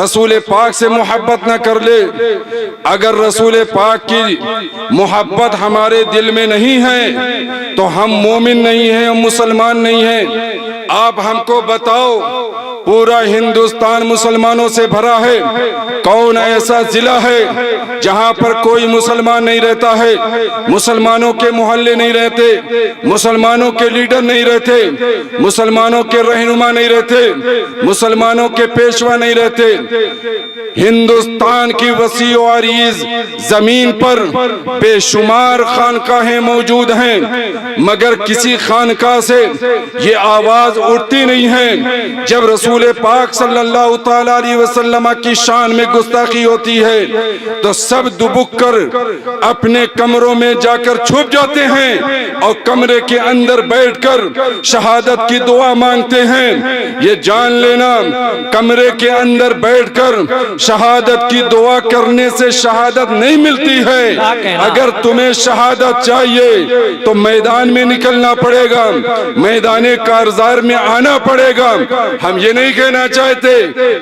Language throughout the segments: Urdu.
رسول پاک سے محبت نہ کر لے. اگر رسول پاک کی محبت ہمارے دل میں نہیں ہے تو ہم مومن نہیں ہیں، ہم مسلمان نہیں ہیں. آپ ہم کو بتاؤ، پورا ہندوستان مسلمانوں سے بھرا ہے، کون ایسا ضلع ہے جہاں پر کوئی مسلمان نہیں رہتا ہے؟ مسلمانوں کے محلے نہیں رہتے، مسلمانوں کے لیڈر نہیں رہتے، مسلمانوں کے رہنما نہیں رہتے، مسلمانوں کے پیشوا نہیں رہتے. ہندوستان کی وسیع و عریض زمین پر بے شمار خانقاہیں موجود ہیں، مگر کسی خانقاہ سے یہ آواز اٹھتی نہیں ہے جب رسول پاک صلی اللہ تعالی علیہ وسلم کی شان میں گستاخی ہوتی ہے تو سب دبک کر اپنے کمروں میں جا کر چھپ جاتے ہیں اور کمرے کے اندر بیٹھ کر شہادت کی دعا مانگتے ہیں. یہ جان لینا، کمرے کے اندر بیٹھ کر شہادت کی دعا کرنے سے شہادت نہیں ملتی ہے. اگر تمہیں شہادت چاہیے تو میدان میں نکلنا پڑے گا، میدان کارزار میں آنا پڑے گا. ہم یہ نہیں کہنا چاہتے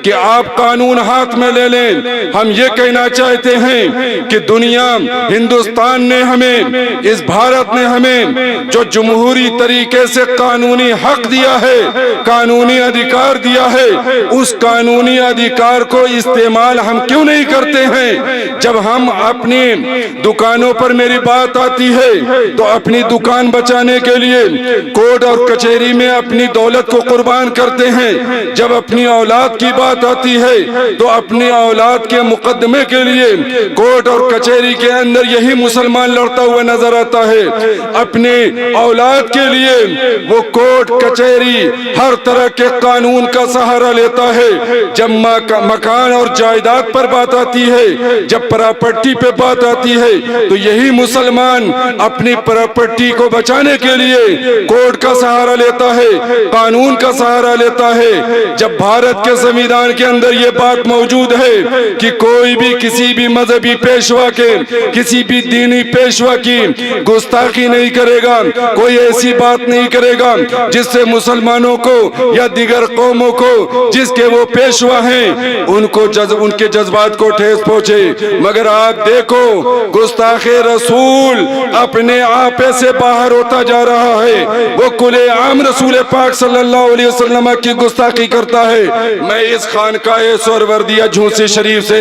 کہ آپ قانون ہاتھ میں لے لیں، ہم یہ کہنا چاہتے ہیں کہ دنیا، ہندوستان نے ہمیں، اس بھارت نے ہمیں جو جمہوری طریقے سے قانونی حق دیا ہے، قانونی ادھیکار دیا ہے، اس قانونی ادھیکار کو استعمال ہم کیوں نہیں کرتے ہیں؟ جب ہم اپنی دکانوں پر میری بات آتی ہے تو اپنی دکان بچانے کے لیے کورٹ اور کچہری میں اپنی دولت کو قربان کرتے ہیں. جب اپنی اولاد کی بات آتی ہے تو اپنی اولاد کے مقدمے کے لیے کورٹ اور کچہری کے اندر یہی مسلمان لڑتا ہوا نظر آتا ہے. اپنے اولاد کے لیے وہ کورٹ کچہری ہر طرح کے قانون کا سہارا لیتا ہے. جب مکان اور جائیداد پر بات آتی ہے، جب پراپرٹی پہ بات آتی ہے تو یہی مسلمان اپنی پراپرٹی کو بچانے کے لیے کورٹ کا سہارا لیتا ہے، قانون کا سہارا لیتا ہے. جب بھارت کے سمویدھان کے اندر یہ بات موجود ہے کہ کوئی بھی کسی بھی مذہبی پیشوا کے، کسی بھی دینی پیشوا کی گستاخی نہیں کرے گا، کوئی ایسی بات نہیں کرے گا جس سے مسلمانوں کو یا دیگر قوموں کو جس کے وہ پیشوا ہیں ان کے جذبات کو ٹھیس پہنچے. مگر آپ دیکھو، گستاخ رسول اپنے آپے سے باہر ہوتا جا رہا ہے، وہ کلے عام رسول پاک صلی اللہ علیہ وسلم کی گستاخی کرتا ہے. میں اس خانقاہ سہروردیہ جھونسی شریف سے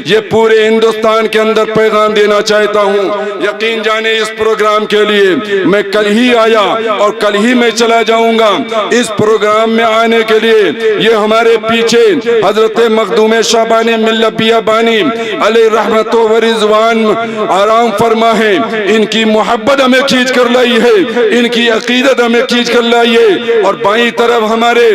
یہ پورے ہندوستان کے اندر پیغام دینا چاہتا ہوں. یقین جانے اس پروگرام کے لیے میں کل ہی آیا اور کل ہی میں چلا جاؤں گا. اس پروگرام میں آنے کے لیے یہ ہمارے پیچھے حضرت مخدوم شعبانی ملت بیابانی علیہ رحمت و رضوان آرام فرما ہے، ان کی محبت ہمیں کھینچ کر لائی ہے، ان کی عقیدت ہمیں کھینچ کر لائی ہے. اور بائیں طرف ہمارے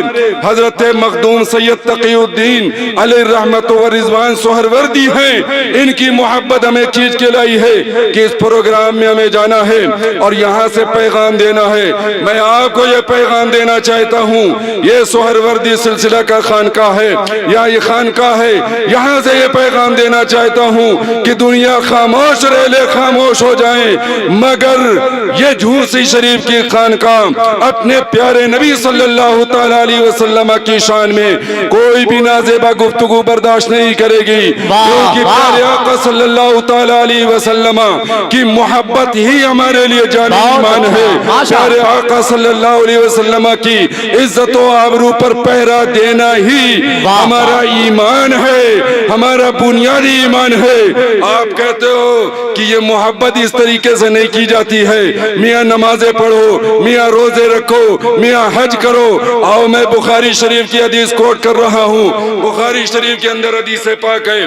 حضرت مخدوم سید تقی الدین علیہ رحمت و رضوان سہروردی ہیں، ان کی محبت ہمیں کھینچ کے لائی ہے کہ اس پروگرام میں ہمیں جانا ہے اور یہاں سے پیغام دینا ہے. میں آپ کو یہ پیغام دینا چاہتا ہوں، یہ سہروردی سلسلہ کا خانقاہ ہے، یہ خانقاہ ہے، یہاں سے یہ پیغام دینا چاہتا ہوں کہ دنیا خاموش رہ لے، خاموش ہو جائیں، مگر یہ جھونسی شریف کی خانقاہ اپنے پیارے نبی صلی اللہ تعالی علیہ وسلم کی شان میں کوئی بھی نازیبہ گفتگو برداشت نہیں کرے گی، کیونکہ پیارے آقا صلی اللہ تعالی علیہ وسلم کی محبت ہی ہمارے لیے جان ایمان ہے. پیارے آقا صلی اللہ علیہ وسلم کی عزت و آبرو پر پہرا دینا ہی ہمارا ایمان ہے، ہمارا بنیادی ایمان ہے. آپ کہتے ہو کہ یہ محبت اس طریقے سے نہیں کی جاتی ہے، میاں نمازیں پڑھو، میاں روزے رکھو، میاں حج کرو. آؤ میں بخاری شریف کی حدیث کوٹ کر رہا ہوں. بخاری شریف کے اندر حدیث پاک ہے،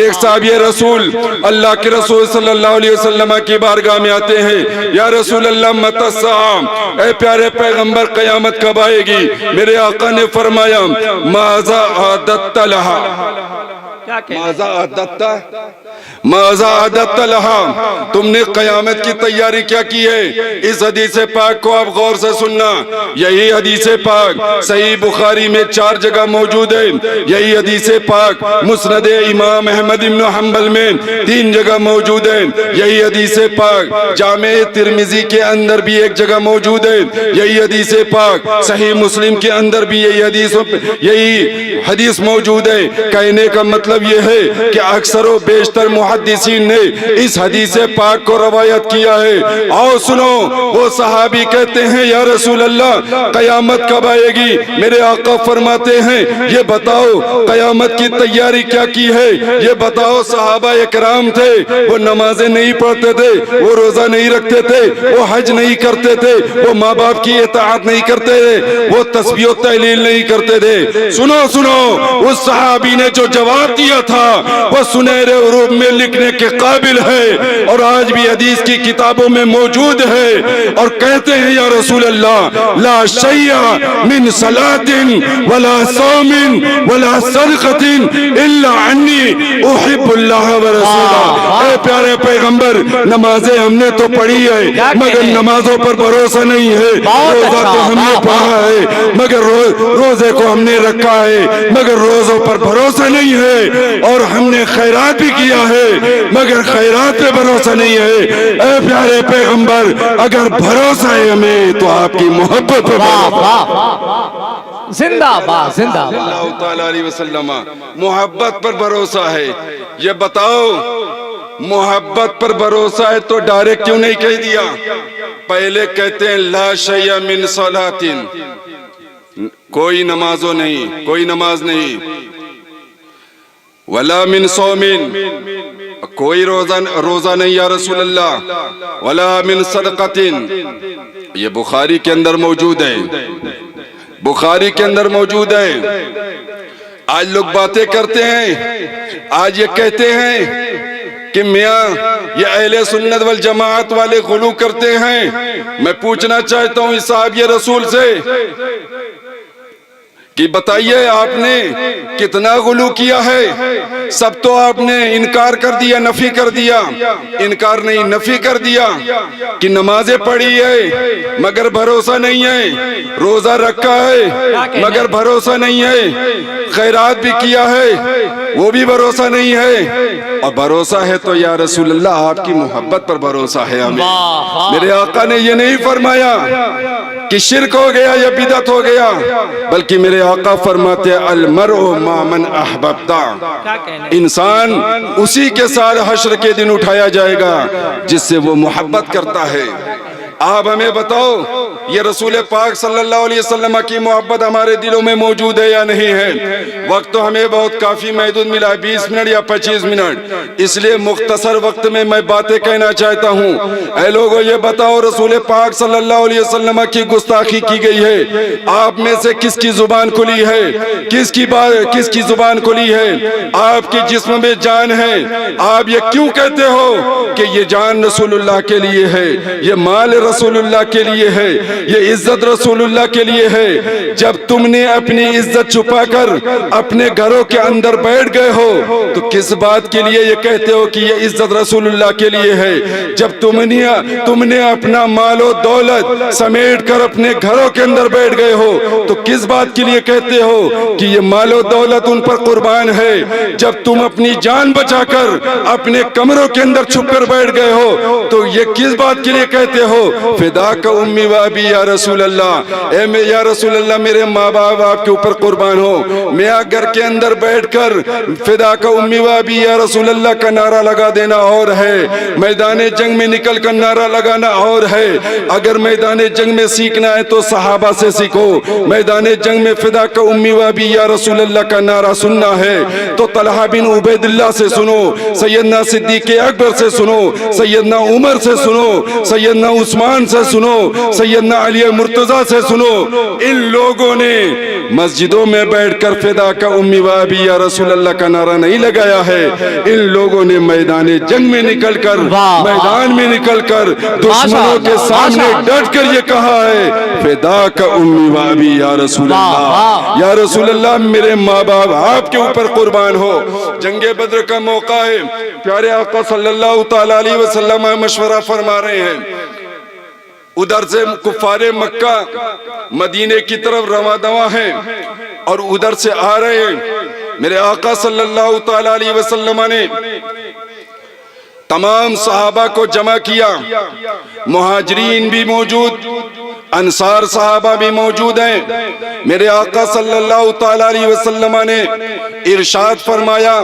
ایک صحابی رسول اللہ کے رسول صلی اللہ علیہ وسلم کی بارگاہ میں آتے ہیں، یا رسول اللہ متی الساعہ، اے پیارے پیغمبر قیامت کب آئے گی؟ میرے آقا نے فرمایا ماذا عادت لہا، ماذا عددت لہا، تم نے قیامت کی تیاری کیا کی ہے؟ اس حدیث پاک کو آپ غور سے سننا. یہی حدیث پاک صحیح بخاری میں 4 جگہ موجود ہے. یہی حدیث پاک مسند امام احمد بن حنبل میں 3 جگہ موجود ہے. یہی حدیث پاک جامع ترمذی کے اندر بھی 1 جگہ موجود ہے. یہی حدیث پاک صحیح مسلم کے اندر بھی یہی حدیث موجود ہے. کہنے کا مطلب یہ ہے کہ اکثر و بیشتر محدثین نے اس حدیث پاک کو روایت کیا ہے. آؤ سنو، وہ صحابی کہتے ہیں یا رسول اللہ قیامت کب آئے گی؟ میرے آقا فرماتے ہیں یہ بتاؤ قیامت کی تیاری کیا کی ہے، یہ بتاؤ. صحابہ اکرام تھے، وہ نمازیں نہیں پڑھتے تھے، وہ روزہ نہیں رکھتے تھے، وہ حج نہیں کرتے تھے، وہ ماں باپ کی اطاعت نہیں کرتے تھے، وہ تسبیح و تحلیل نہیں کرتے تھے. سنو اس صحابی نے جو جواب دیا تھا وہ سنہرے حروف میں لکھنے کے قابل ہے اور آج بھی حدیث کی کتابوں میں موجود ہے. اور کہتے ہیں یا رسول اللہ لا شیء من صلاة ولا صوم ولا صدقة الا عني احب اللہ ورسولہ. اے پیارے پیغمبر، نمازیں ہم نے تو پڑھی ہے مگر نمازوں پر بھروسہ نہیں ہے. روزہ تو ہم نے پڑھا ہے مگر روزے کو ہم نے رکھا ہے مگر روزوں پر بھروسہ نہیں ہے. اور ہم نے خیرات بھی کیا ہے مگر خیرات پہ بھروسہ نہیں ہے. اے پیارے پیغمبر، اگر بھروسہ ہے ہمیں تو آپ کی محبت پہ زندہ باد زندہ باد اللہ تعالیٰ علیہ وسلم محبت پر بھروسہ ہے. یہ بتاؤ محبت پر بھروسہ ہے تو ڈائریکٹ کیوں نہیں کہہ دیا؟ پہلے کہتے ہیں لا شیء من صلاۃ، کوئی نمازوں نہیں، کوئی نماز نہیں. ولا من صوم، کوئی روزہ نہیں یا رسول اللہ. ولا من صدقۃ، یہ بخاری کے اندر موجود ہے، بخاری کے اندر موجود ہے. آج لوگ باتیں کرتے ہیں، آج یہ کہتے ہیں کہ میاں یہ اہل سنت والجماعت والے غلو کرتے ہیں. میں پوچھنا چاہتا ہوں اس صحابی رسول سے کہ بتائیے آپ نے کتنا غلو کیا ہے؟ سب تو آپ نے انکار کر دیا، نفی کر دیا. انکار نہیں، نفی کر دیا کہ نمازیں پڑھی ہے مگر بھروسہ نہیں ہے، روزہ رکھا ہے مگر بھروسہ نہیں ہے، خیرات بھی کیا ہے وہ بھی بھروسہ نہیں ہے. اور بھروسہ ہے تو یا رسول اللہ آپ کی محبت پر بھروسہ ہے ہمیں. میرے آقا نے یہ نہیں فرمایا کہ شرک ہو گیا یا بدعت ہو گیا، بلکہ میرے آقا فرماتے المرء ما من احببتا، انسان اسی کے ساتھ حشر کے دن اٹھایا جائے گا جس سے وہ محبت کرتا ہے. آپ ہمیں بتاؤ یہ رسول پاک صلی اللہ علیہ وسلم کی محبت ہمارے دلوں میں موجود ہے یا نہیں ہے؟ وقت تو ہمیں بہت کافی محدود ملا ہے، 20 منٹ یا 25 منٹ، اس لیے مختصر وقت میں باتیں کہنا چاہتا ہوں. اے لوگوں یہ بتاؤ رسول پاک صلی اللہ علیہ وسلم کی گستاخی کی گئی ہے، آپ میں سے کس کی زبان کھلی ہے؟ کس کی زبان کھلی ہے؟ آپ کے جسم میں جان ہے، آپ یہ کیوں کہتے ہو کہ یہ جان رسول اللہ کے لیے ہے، یہ مال رسول اللہ کے لیے ہے، یہ عزت رسول اللہ کے لیے ہے؟ جب تم نے اپنی عزت چھپا کر اپنے گھروں کے اندر بیٹھ گئے ہو تو کس بات کے لیے یہ کہتے ہو کہ یہ عزت رسول اللہ کے لیے ہے؟ جب تم نے اپنا مال و دولت سمیٹ کر اپنے گھروں کے اندر بیٹھ گئے ہو تو کس بات کے لیے کہتے ہو کہ یہ مال و دولت ان پر قربان ہے؟ جب تم اپنی جان بچا کر اپنے کمروں کے اندر چھپ کر بیٹھ گئے ہو تو یہ کس بات کے لیے کہتے ہو فداک امی و ابی یا رسول اللہ، یا رسول اللہ میرے ماں باپ آپ کے اوپر قربان ہو. میں گھر کے اندر بیٹھ کر فداک امی و ابی یا رسول اللہ کا نعرہ لگا دینا اور ہے، میدان جنگ میں نکل کر نعرہ لگانا اور ہے. اگر میدان جنگ میں سیکھنا ہے تو صحابہ سے سیکھو، میدان جنگ میں فداک امی و ابی یا رسول اللہ کا نعرہ سننا ہے تو طلحہ بن عبید اللہ سے سنو، سیدنا صدیق اکبر سے سنو، سیدنا عمر سے سنو، سیدنا عثمان خان سے سنو، سیدنا علی مرتضیٰ سے سنو، ان لوگوں نے مسجدوں میں بیٹھ کر فدا کا امی و ابی یا رسول اللہ کا نعرہ نہیں لگایا ہے، ان لوگوں نے میدان جنگ میں نکل کر، میدان میں نکل کر دشمنوں کے سامنے ڈٹ کر یہ کہا ہے فدا کا امی و ابی یا رسول اللہ، یا رسول اللہ میرے ماں باپ آپ کے اوپر قربان ہو۔ جنگ بدر کا موقع ہے، پیارے آقا صلی اللہ تعالیٰ علیہ وسلم مشورہ فرما رہے ہیں، ادھر سے کفار مکہ مدینے کی طرف رواں دواں ہیں اور ادھر سے آ رہے ہیں۔ میرے آقا صلی اللہ تعالیٰ علیہ وسلم نے تمام صحابہ کو جمع کیا، مہاجرین بھی موجود، انصار صحابہ بھی موجود ہیں۔ میرے آقا صلی اللہ تعالیٰ علیہ وسلم نے ارشاد فرمایا